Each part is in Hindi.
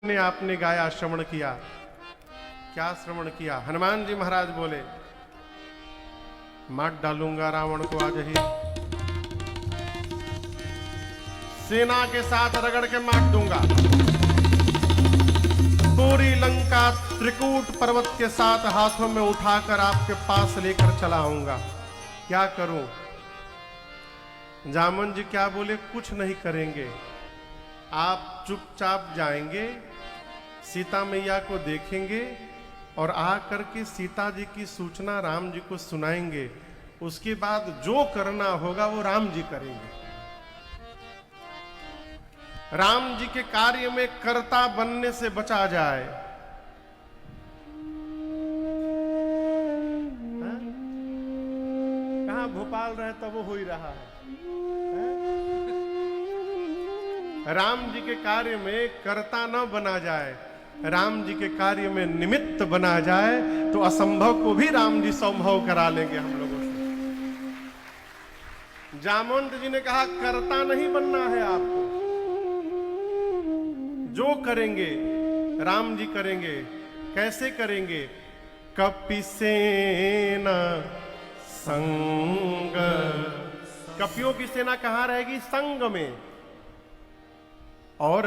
ने आपने गाया, श्रवण किया। क्या श्रवण किया? हनुमान जी महाराज बोले, मार डालूंगा रावण को आज ही, सेना के साथ रगड़ के मार दूंगा, पूरी लंका त्रिकूट पर्वत के साथ हाथों में उठाकर आपके पास लेकर चला आऊंगा। क्या करूं? जामन जी क्या बोले? कुछ नहीं करेंगे, आप चुपचाप जाएंगे, सीता मैया को देखेंगे और आकर के सीता जी की सूचना राम जी को सुनाएंगे। उसके बाद जो करना होगा वो राम जी करेंगे। राम जी के कार्य में कर्ता बनने से बचा जाए। कहां भोपाल रहे तब वो हो ही रहा है। राम जी के कार्य में कर्ता न बना जाए, राम जी के कार्य में निमित्त बना जाए तो असंभव को भी राम जी संभव करा लेंगे हम लोगों से। जामवंत जी ने कहा, कर्ता नहीं बनना है आपको, जो करेंगे राम जी करेंगे। कैसे करेंगे? कपिसेना संग। कपियों की सेना कहां रहेगी? संग में। और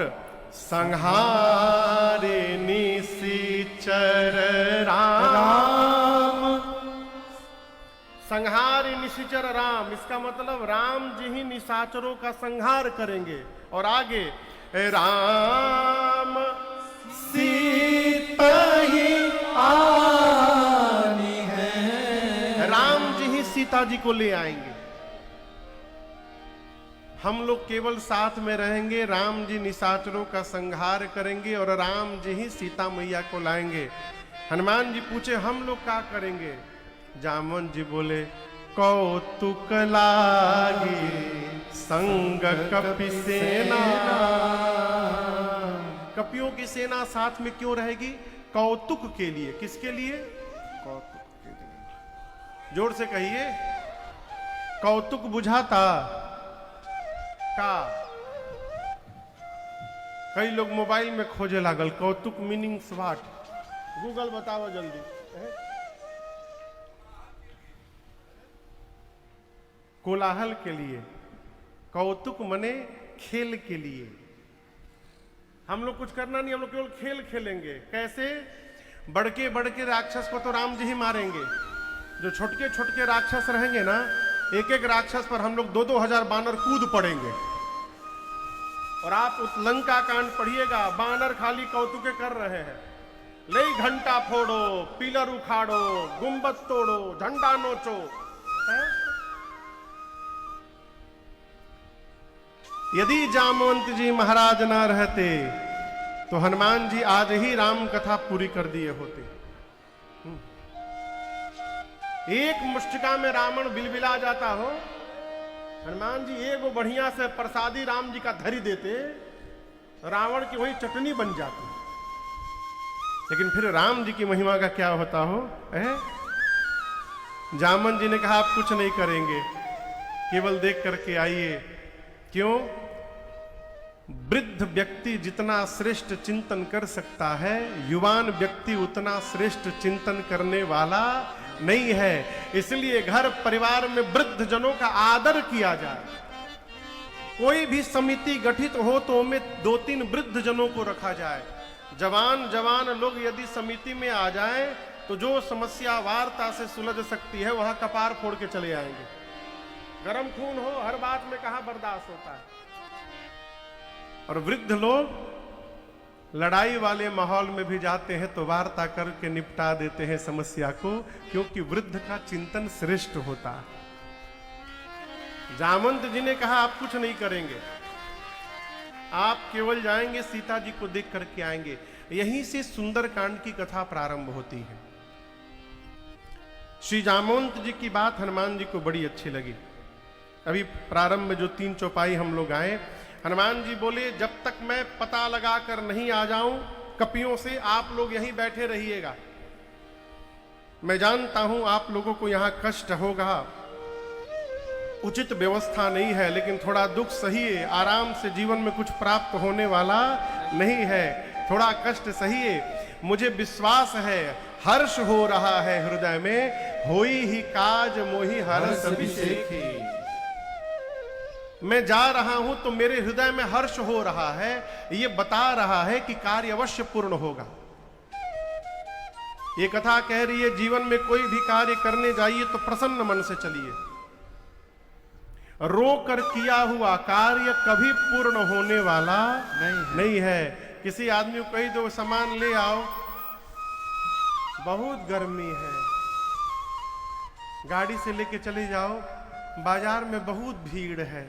संहारे निशिचर राम। संहारे निशिचर राम, इसका मतलब राम जी ही निशाचरों का संहार करेंगे। और आगे, राम सीता ही आनी है, राम जी ही सीता जी को ले आएंगे। हम लोग केवल साथ में रहेंगे, राम जी निशाचरों का संहार करेंगे और राम जी ही सीता मैया को लाएंगे। हनुमान जी पूछे, हम लोग क्या करेंगे? जामवंत जी बोले, कौतुक लागी संग कपि सेना। कपियों की सेना साथ में क्यों रहेगी? कौतुक के लिए। किसके लिए? कौतुक के लिए। जोर से कहिए, कौतुक बुझाता का। कई लोग मोबाइल में खोजे लागल, कौतुक मीनिंग्स व्हाट? गूगल बताओ जल्दी। कोलाहल के लिए, कौतुक मने खेल के लिए। हम लोग कुछ करना नहीं, हम लोग केवल खेल खेलेंगे। कैसे? बड़के बड़के राक्षस को तो राम जी ही मारेंगे, जो छोटके छोटके राक्षस रहेंगे ना, एक एक राक्षस पर हम लोग 2-2 हजार बानर कूद पड़ेंगे। और आप उस लंका कांड पढ़िएगा, बानर खाली कौतुके कर रहे हैं। ले घंटा फोड़ो, पिलर उखाड़ो, गुंबद तोड़ो, झंडा नोचो। यदि जामवंत जी महाराज ना रहते तो हनुमान जी आज ही राम कथा पूरी कर दिए होते। एक मुष्टिका में रावण बिलबिला जाता हो, हनुमान जी एक वो बढ़िया से प्रसादी राम जी का धरी देते, रावण की वही चटनी बन जाती। लेकिन फिर राम जी की महिमा का क्या होता हो? जामन जी ने कहा, आप कुछ नहीं करेंगे, केवल देख करके आइए। क्यों? वृद्ध व्यक्ति जितना श्रेष्ठ चिंतन कर सकता है, युवान व्यक्ति उतना श्रेष्ठ चिंतन करने वाला नहीं है। इसलिए घर परिवार में वृद्ध जनों का आदर किया जाए। कोई भी समिति गठित हो तो उनमें 2-3 वृद्ध जनों को रखा जाए। जवान जवान लोग यदि समिति में आ जाएं तो जो समस्या वार्ता से सुलझ सकती है वहां कपार फोड़ के चले आएंगे। गरम खून हो, हर बात में कहां बर्दाश्त होता है। और वृद्ध लोग लड़ाई वाले माहौल में भी जाते हैं तो वार्ता करके निपटा देते हैं समस्या को, क्योंकि वृद्ध का चिंतन श्रेष्ठ होता है। जामवंत जी ने कहा, आप कुछ नहीं करेंगे, आप केवल जाएंगे, सीता जी को देख करके आएंगे। यहीं से सुंदरकांड की कथा प्रारंभ होती है। श्री जामवंत जी की बात हनुमान जी को बड़ी अच्छी लगी। अभी प्रारंभ में जो 3 चौपाई हम लोग आए, हनुमान जी बोले, जब तक मैं पता लगा कर नहीं आ जाऊं कपियों से, आप लोग यहीं बैठे रहिएगा। मैं जानता हूं आप लोगों को यहां कष्ट होगा, उचित व्यवस्था नहीं है, लेकिन थोड़ा दुख सही है। आराम से जीवन में कुछ प्राप्त होने वाला नहीं है। थोड़ा कष्ट सहिए, मुझे विश्वास है हर्ष हो रहा है हृदय में, होई ही काज मोहि हर्ष अभिषेकी। मैं जा रहा हूं तो मेरे हृदय में हर्ष हो रहा है, ये बता रहा है कि कार्य अवश्य पूर्ण होगा। ये कथा कह रही है जीवन में कोई भी कार्य करने जाइए तो प्रसन्न मन से चलिए। रो कर किया हुआ कार्य कभी पूर्ण होने वाला नहीं है। किसी आदमी को कही दो सामान ले आओ, बहुत गर्मी है, गाड़ी से लेके चले जाओ, बाजार में बहुत भीड़ है,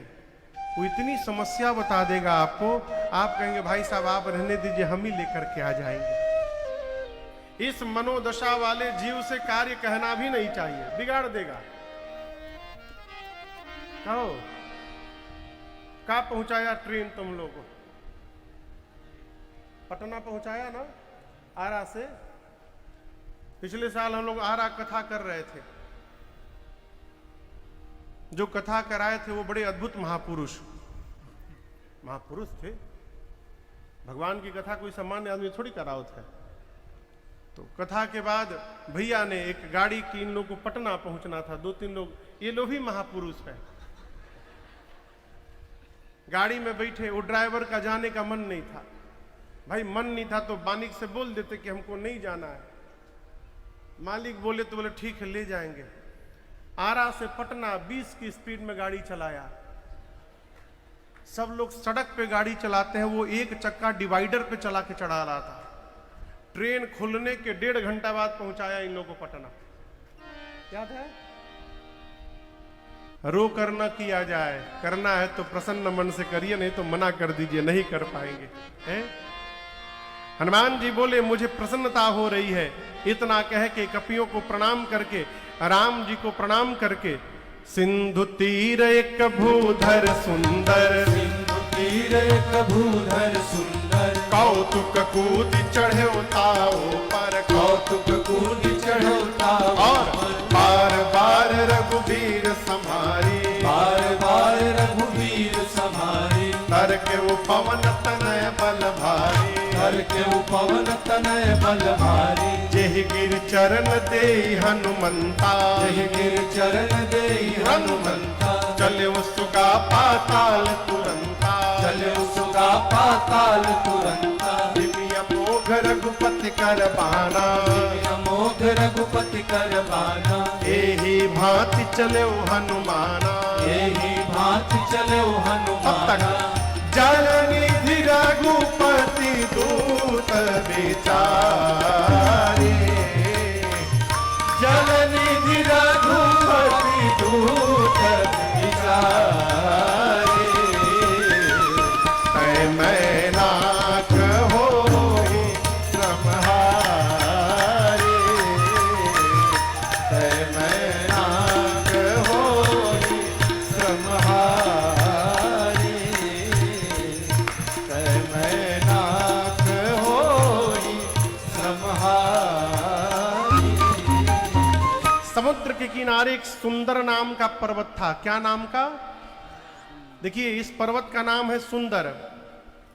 वो इतनी समस्या बता देगा आपको, आप कहेंगे भाई साहब आप रहने दीजिए, हम ही लेकर के आ जाएंगे। इस मनोदशा वाले जीव से कार्य कहना भी नहीं चाहिए, बिगाड़ देगा। कहो कहाँ पहुंचाया ट्रेन तुम लोगों को? पटना पहुंचाया ना, आरा से। पिछले साल हम लोग आरा कथा कर रहे थे, जो कथा कराए थे वो बड़े अद्भुत महापुरुष थे। भगवान की कथा कोई सामान्य आदमी थोड़ी करावत है। तो कथा के बाद भैया ने एक गाड़ी की, इन लोगों को पटना पहुंचना था, 2-3 लोग, ये लोग भी महापुरुष है। गाड़ी में बैठे, वो ड्राइवर का जाने का मन नहीं था। भाई मन नहीं था तो मालिक से बोल देते कि हमको नहीं जाना है। मालिक बोले तो बोले ठीक है ले जाएंगे। आरा से पटना 20 की स्पीड में गाड़ी चलाया। सब लोग सड़क पे गाड़ी चलाते हैं, वो एक चक्का डिवाइडर पे चला के चढ़ा रहा था। ट्रेन खुलने के 1.5 घंटा बाद पहुंचाया इन लोगों को पटना। याद है? रो कर न किया जाए, करना है तो प्रसन्न मन से करिए, नहीं तो मना कर दीजिए, नहीं कर पाएंगे। हैं? हनुमान जी बोले मुझे प्रसन्नता हो रही है। इतना कह के कपियों को प्रणाम करके, राम जी को प्रणाम करके, सिंधु तीर एक भूधर सुंदर, सिंधु तीर एक भूधर सुंदर, कौतुक कूद चढ़े ताओ पर, कौतुक कूद चढ़ो ताओ और पर, बार बार रघुवीर समारी, बार बार रघुवीर समारी, तर के वो पवन तनय बल भारी, कर के पवन तनय बल भारी, जेहि गिर चरण दे हनुमंता, जय गिर चरण दे हनुमंता, चले सुगा पाताल तुरंता, चले सुगा पाताल तुरंता, दिव्य मोघ रघुपति कर बाना, अमोघ रघुपति कर बाना, एहि भांति चले हनुमाना, यही भांति चले हनुमाना, जल निधि रघुपति दूत विचारे, जल निधि रघुपति दूत विचारे, तै मैनाक होहि श्रमहारे, तै मैनाक होहि श्रमहारे, तै मैनाक होहि श्रमहारी। समुद्र के किनारे एक सुंदर नाम का पर्वत था। क्या नाम का? देखिए इस पर्वत का नाम है सुंदर।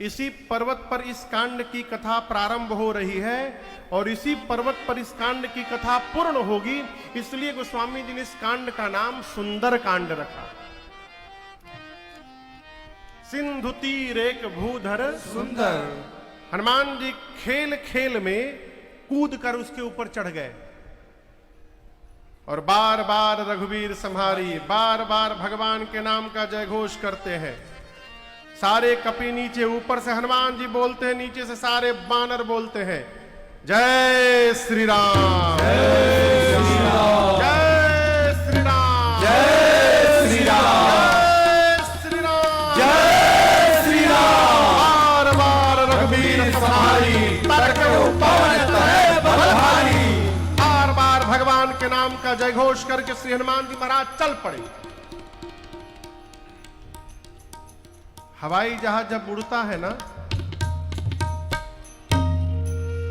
इसी पर्वत पर इस कांड की कथा प्रारंभ हो रही है और इसी पर्वत पर इस कांड की कथा पूर्ण होगी। इसलिए गोस्वामी जी ने इस कांड का नाम सुंदर कांड रखा। सिंधु तीर एक भूधर सुंदर, हनुमान जी खेल खेल में कूद कर उसके ऊपर चढ़ गए और बार बार रघुवीर संहारी, बार बार भगवान के नाम का जय घोष करते हैं। सारे कपि नीचे, ऊपर से हनुमान जी बोलते हैं, नीचे से सारे बानर बोलते हैं जय श्री राम, जय श्री राम, जय श्री राम, जय श्री राम, जय श्री राम, जय श्री राम। बार बार रघुवीर संहारी, तर्क पवन तनय बल भारी, बार बार भगवान के नाम का जय घोष करके श्री हनुमान जी महाराज चल पड़े। हवाई जहाज जब उड़ता है ना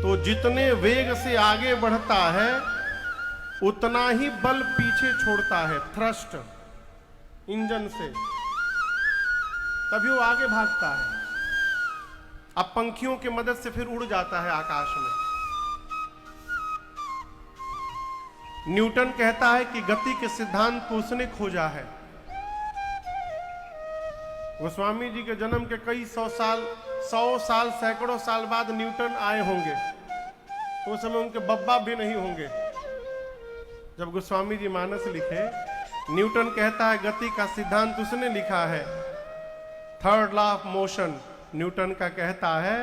तो जितने वेग से आगे बढ़ता है उतना ही बल पीछे छोड़ता है, थ्रस्ट इंजन से, तभी वो आगे भागता है। अब पंखियों की मदद से फिर उड़ जाता है आकाश में। न्यूटन कहता है कि गति के सिद्धांत को उसने खोजा है। गोस्वामी जी के जन्म के कई 100 साल सैकड़ों साल बाद न्यूटन आए होंगे, तो उस समय उनके बब्बा भी नहीं होंगे। जब गोस्वामी जी मानस लिखे, न्यूटन कहता है गति का सिद्धांत उसने लिखा है। Third law of motion Newton का कहता है,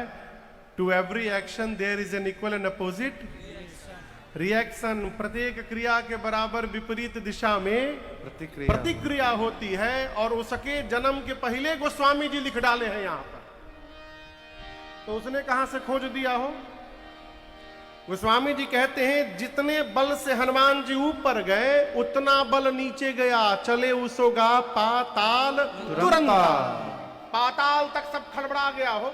to every action there is an equal and opposite reaction. प्रत्येक क्रिया के बराबर विपरीत दिशा में प्रतिक्रिया होती है। और उसके जन्म के पहले गोस्वामी जी लिख डाले हैं यहां पर, तो उसने कहां से खोज दिया हो? गोस्वामी जी कहते हैं जितने बल से हनुमान जी ऊपर गए उतना बल नीचे गया, चले उसोगा पाताल तुरंत। पाताल तक सब खड़बड़ा गया हो।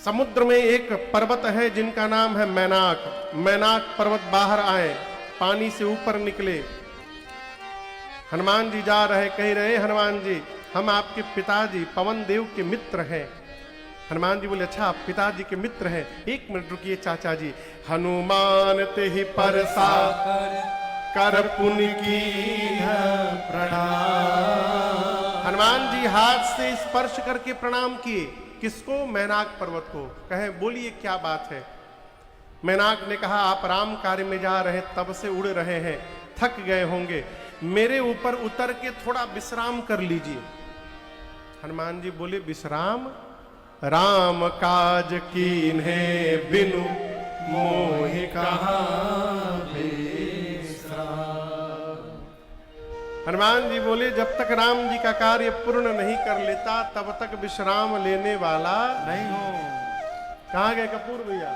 समुद्र में एक पर्वत है जिनका नाम है मैनाक। मैनाक पर्वत बाहर आए, पानी से ऊपर निकले। हनुमान जी जा रहे, कह रहे हनुमान जी हम आपके पिताजी पवन देव के मित्र हैं। हनुमान जी बोले अच्छा आप पिताजी के मित्र हैं, एक मिनट रुकिए चाचा जी। हनुमान ते ही परसा कर पुण्य की प्रणाम। हनुमान जी हाथ से स्पर्श करके प्रणाम किए। किसको? मैनाक पर्वत को। कहे बोलिए क्या बात है? मैनाक ने कहा आप राम कार्य में जा रहे, तब से उड़ रहे हैं, थक गए होंगे, मेरे ऊपर उतर के थोड़ा विश्राम कर लीजिए। हनुमान जी बोले विश्राम? राम काज कीन्हे बिनु मोहि कहाँ विश्राम। हनुमान जी बोले जब तक राम जी का कार्य पूर्ण नहीं कर लेता तब तक विश्राम लेने वाला नहीं हो। कहाँ गए कपूर भैया?